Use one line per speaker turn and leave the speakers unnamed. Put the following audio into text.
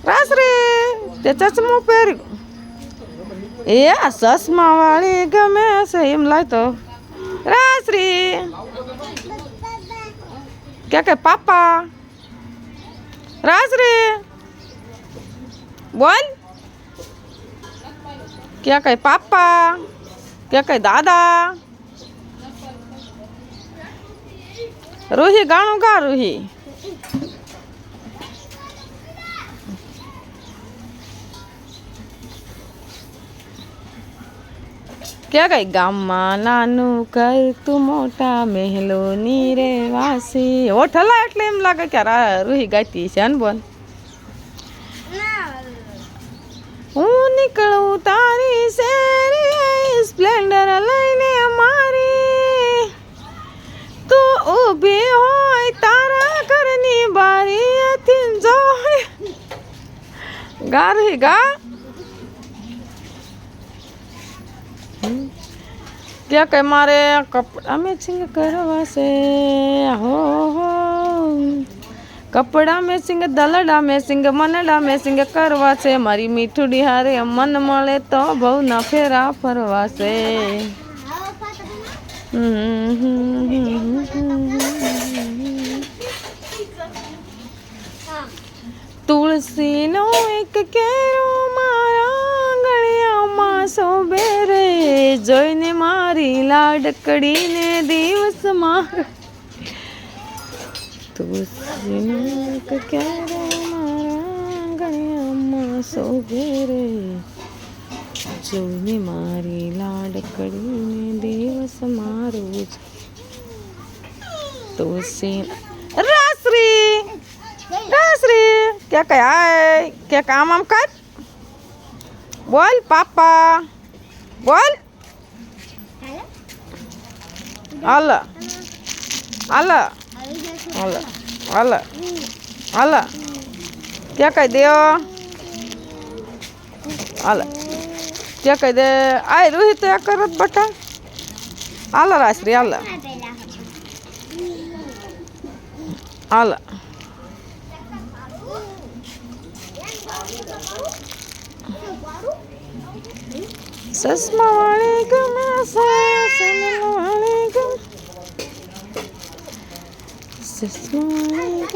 રાસરી તે ચશ્મો પહેર્યું એ આ ચશ્મા વાળી ગમે છે એમ લાગતો રાસરી કે પાપા રાસરી બોલ क्या कहे पापा क्या कहे दादा रूही गाणું गा रूही क्या कहे ગામમાં નાનું કર તું મોટા મહેલોની રહેવાસી ઓઠલા એટલે એમ લાગે કે રૂહી ગાતી છે ને બોલ હું નીકળું તારી શેરી સ્પ્લેન્ડર લઈને મારી તું ઊભી હોય તારા ઘરની બારીથી જોઈ ગારી ગા ક્યાં કે મારે કપડા મેચિંગ કરવા છે હો કપડા મેચિંગ દલડા મેચિંગ મનડા મેચિંગ કરવા છે મારી મીઠુડી હારે મન મળે તો બહુ ના ફેરા ફરવા છે તુલસીનો એક કેરો મારા આંગણિયામાં શોભે રે જોઈને મારી લાડકડીને દિવસ મારો તુલસીનો એક કેરો મારા આંગણિયામાં શોભે રે જોઈને મારી લાડકડીને દિવસ મારો તુલસી રાસરી क्या कह आए क्या काम आम कर बोल पापा बोल अल्लाह अल्लाह अल्लाह अल्लाह अल्लाह क्या कह दियो अल्लाह क्या कह दे आए रूही तो क्या करत बटा अल्लाह राश्री अल्लाह अल्लाह चश्मा वाले गमे चश्मा वाले